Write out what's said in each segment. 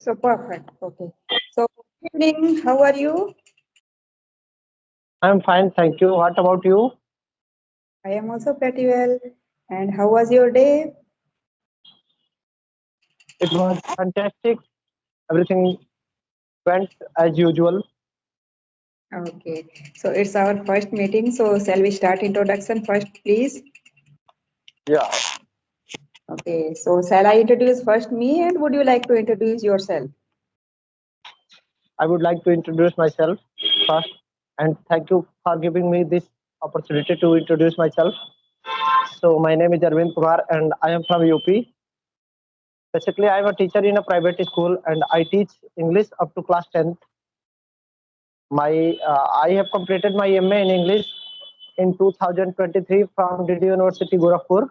So perfect. Okay. So good evening. How are you? I'm fine, thank you. What about you? I am also pretty well. And how was your day? It was fantastic. Everything went as usual. Okay. So it's our first meeting. So shall we start introduction first, please? Yeah, Okay. So shall I introduce first me and would you like to introduce yourself? I would like to introduce myself first and thank you for giving me this opportunity to introduce myself. So, my name is Arvind Kumar and I am from UP. Basically, I am a teacher in a private school and I teach English up to class 10th. I have completed my MA in English in 2023 from DD University Gorakhpur.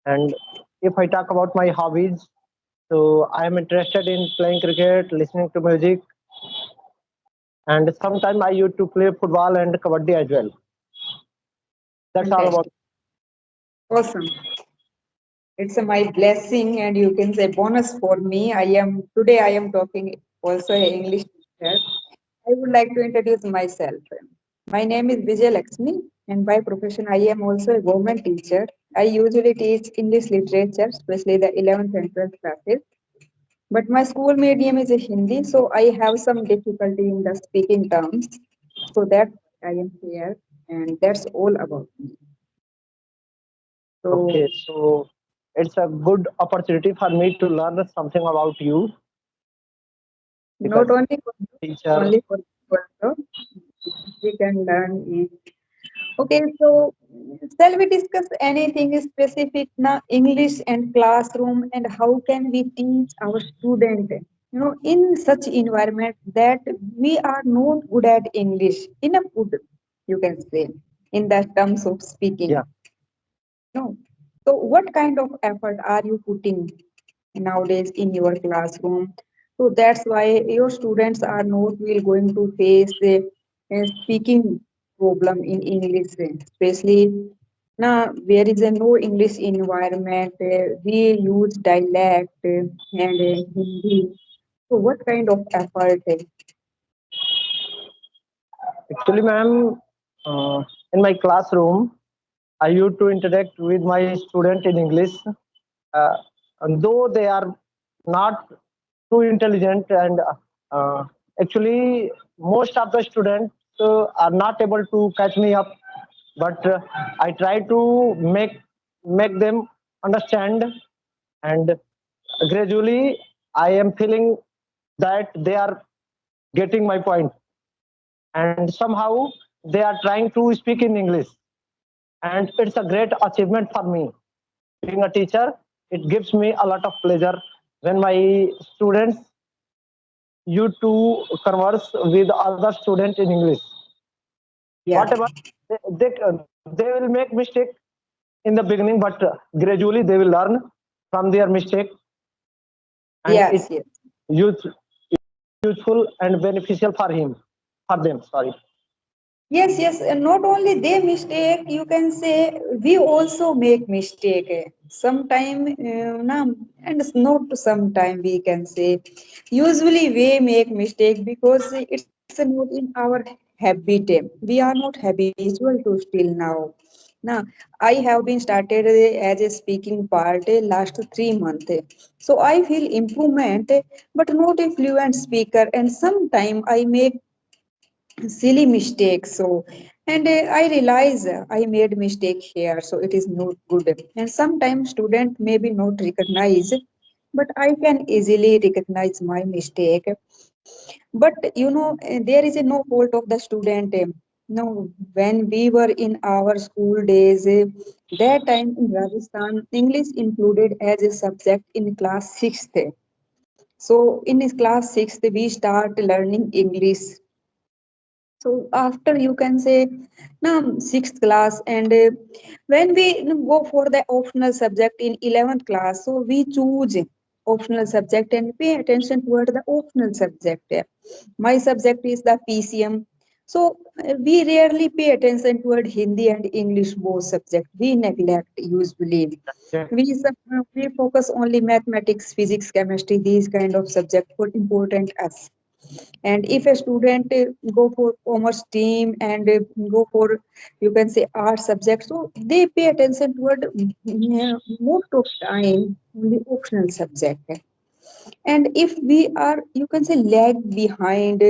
And if I talk about my hobbies, so I am interested in playing cricket, listening to music, and sometimes I used to play football and kabaddi as well. That's all about. Fantastic. Awesome. It's my blessing and you can say bonus for me. I am talking also a English teacher. I would like to introduce myself. My name is Vijay Lakshmi and by profession I am also a government teacher. I usually teach English literature, especially the 11th and 12th classes. But my school medium is a Hindi, so I have some difficulty in the speaking terms. So that I am here and that's all about me. So Okay, so it's a good opportunity for me to learn something about you not because only for you, teacher. only for you also, we can learn it. Okay, so shall we discuss anything specific now, English and classroom, and how can we teach our student, in such environment that we are not good at English, enough good, you can say, in the terms of speaking. Yeah, No. So what kind of effort are you putting nowadays in your classroom? So that's why your students are not will going to face a speaking problem in English, especially now there is a no English environment. We use dialect and Hindi. So what kind of effort? actually, ma'am, in my classroom, I used to interact with my student in English, uh, and though they are not too intelligent and uh, actually most of the students are not able to catch me up, but I try to make them understand, and gradually I am feeling that they are getting my point, and somehow they are trying to speak in English, and it's a great achievement for me. Being a teacher, it gives me a lot of pleasure when my students used to converse with other students in English. Yeah. Whatever they will make mistake in the beginning, but gradually they will learn from their mistake, and it Yes, yes. use, useful and beneficial for him, for them. Sorry. Yes, yes. And not only they mistake, you can say we also make mistake. Sometime, and it's not sometime we can say. Usually we make mistake because it's not in our habit. We are not habitual to still now. Now, I have been started as a speaking part last 3 months. So I feel improvement, but not a fluent speaker. And sometime I make silly mistakes, so and I realize I made mistake here, so it is not good. And sometimes student maybe not recognize, but I can easily recognize my mistake. But there is a no fault of the student. No, when we were in our school days, that time in Rajasthan English included as a subject in class 6th. So in class 6th we start learning English. So after you can say now sixth class, and when we go for the optional subject in 11th class, so we choose optional subject and pay attention toward the optional subject. My subject is the PCM. So we rarely pay attention toward Hindi and English both subjects. We neglect usually. Exactly. We focus only mathematics, physics, chemistry, these kind of subjects for important us. And if a student go for commerce stream and go for, you can say, art subject, so they pay attention toward most of time only optional subject. And if we are, you can say, lag behind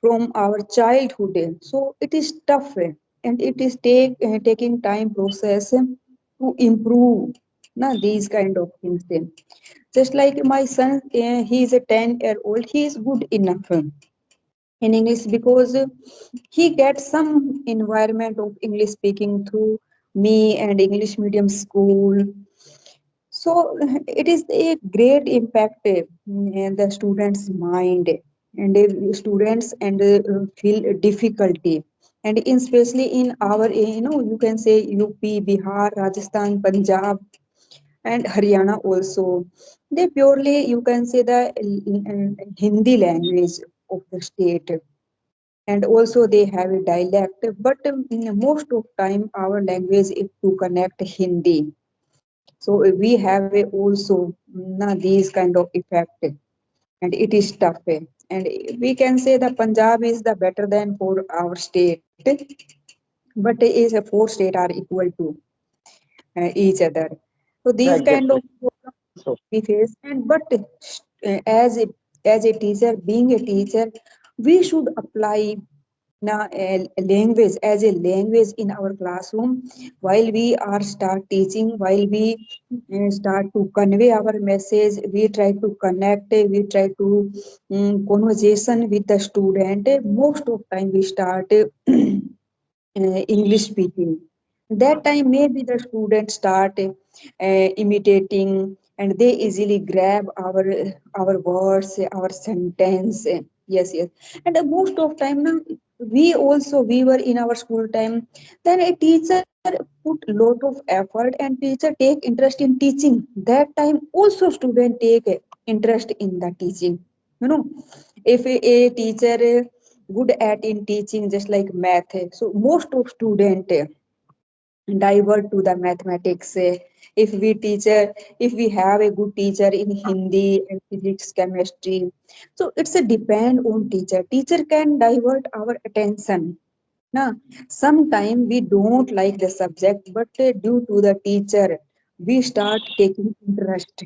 from our childhood, so it is tough, and it is taking time process to improve na these kind of things. Just like my son, he is a 10-year old, he is good enough in English because he gets some environment of English speaking through me and English medium school. So it is a great impact in the students' mind, and students and feel difficulty, and especially in our, you can say, UP, Bihar, Rajasthan, Punjab, and Haryana also. They purely, you can say, the Hindi language of the state, and also they have a dialect. But most of time our language is to connect Hindi. So we have a also these kind of effect, and it is tough. And we can say that Punjab is the better than for our state, but is a four state are equal to each other. So these kind of Exactly. problems So we face, and but as a teacher, being a teacher, we should apply a language as a language in our classroom while we are start teaching, while we start to convey our message, we try to connect, we try to conversation with the student. Most of time we start English speaking. That time maybe the students start imitating, and they easily grab our words, our sentence. Yes, yes. And most of time now, we were in our school time, then a teacher put lot of effort and teacher take interest in teaching. That time also student take interest in the teaching. You know, if a teacher good at in teaching, just like math, so most of student divert to the mathematics. If we teacher, if we have a good teacher in Hindi and physics, chemistry, so it's a depend on teacher. Teacher can divert our attention. Now sometime we don't like the subject, but due to the teacher we start taking interest.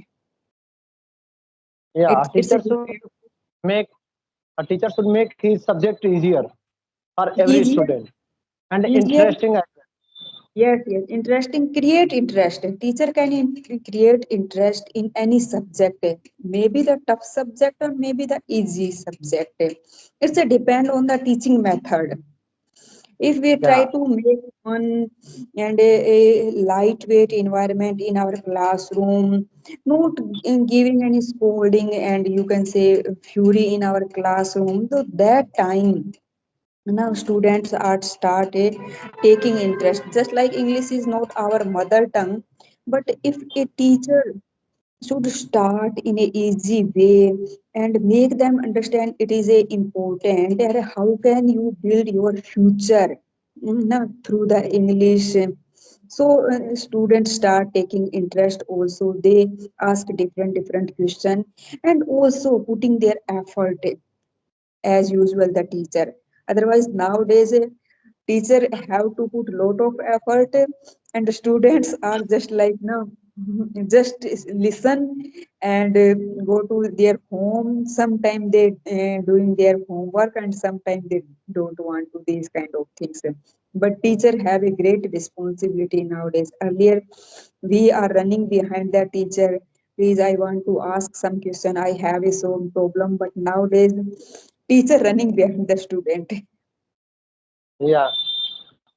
yeah, It's a depend. make a teacher should make his subject easier for every Easier, student and easier. interesting as Yes, yes, interesting. Create interest. A teacher can create interest in any subject. Maybe the tough subject or maybe the easy subject. It's a depend on the teaching method. If we try well. to make fun and a lightweight environment in our classroom, not giving any scolding and, you can say, fury in our classroom, so that time now students are started taking interest. Just like English is not our mother tongue, but if a teacher should start in a easy way and make them understand it is a important, and how can you build your future through the English. So students start taking interest also, they ask different question, and also putting their effort as usual the teacher. Otherwise nowadays teacher have to put lot of effort, and the students are just like no, just listen and go to their home. Sometime they doing their homework, and sometimes they don't want to these kind of things. But teacher have a great responsibility nowadays. Earlier we are running behind the teacher, please I want to ask some question, I have a some problem. But nowadays teacher running behind the student. Yeah,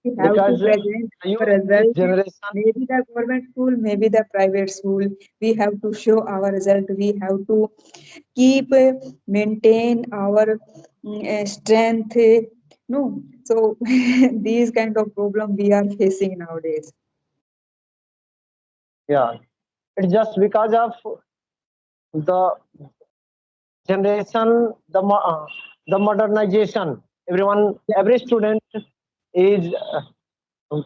We have to because present the youth our this result, generation, maybe the government school, maybe the private school. We have to show our result. We have to keep, maintain our strength. No, so these kind of problem we are facing nowadays. yeah, it's just because of the generation, the modernization. Every student is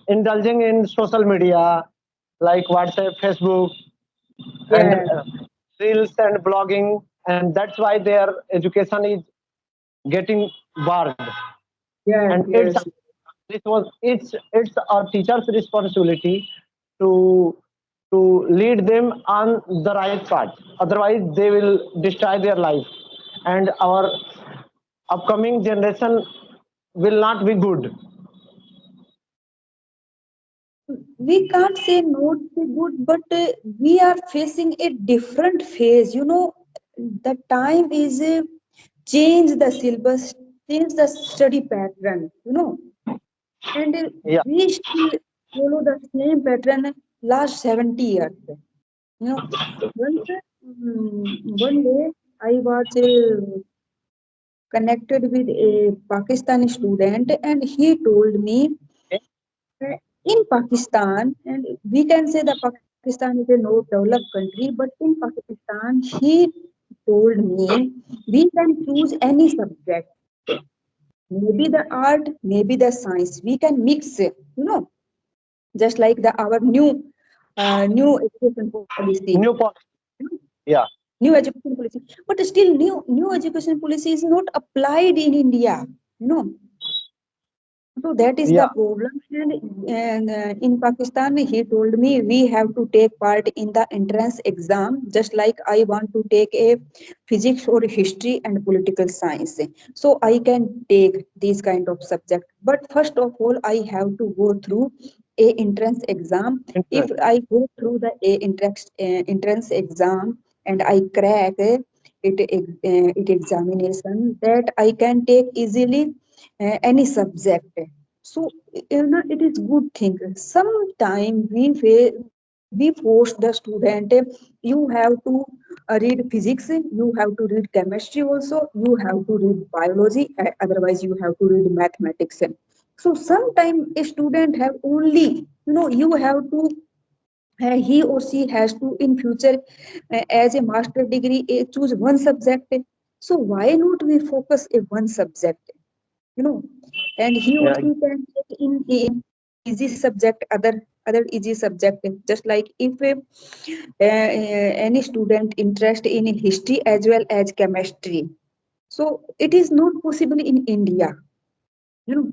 indulging in social media like WhatsApp, Facebook, and Yes, reels and blogging, and that's why their education is getting barred. yes, And yes. it's our teacher's responsibility to to lead them on the right path. Otherwise, they will destroy their life, and our upcoming generation will not be good. We can't say not so good, but we are facing a different phase. The time is change the syllabus, change the study pattern. And Yeah, we still follow the same pattern last 70 years. You know, once, one day I was connected with a Pakistani student, and he told me in Pakistan, and we can say that Pakistan is a no developed country, but in Pakistan, he told me we can choose any subject, maybe the art, maybe the science. We can mix it, just like our new education policy. new policy. Yeah, New education policy, but still new education policy is not applied in India. You know, So that is the yeah, problem. And in Pakistan, he told me we have to take part in the entrance exam, just like I want to take a physics or history and political science. So I can take these kind of subject. But first of all, I have to go through a entrance exam. If interest. I go through the entrance exam and I crack it examination, that I can take easily any subject. So it is good thing. Sometime we force the student. You have to read physics. You have to read chemistry also. You have to read biology. Otherwise, you have to read mathematics. So sometime a student have only you have to he or she has to in future as a master degree choose one subject. So why not we focus a one subject? you know and he or Yeah, she can take in easy subject, other easy subject, just like if any student interest in history as well as chemistry, so it is not possible in India. you know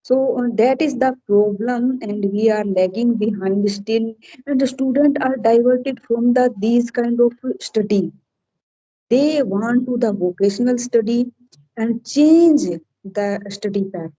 so that is the problem, and we are lagging behind still, and the students are diverted from these kind of study. They want to the vocational study and change the study pattern.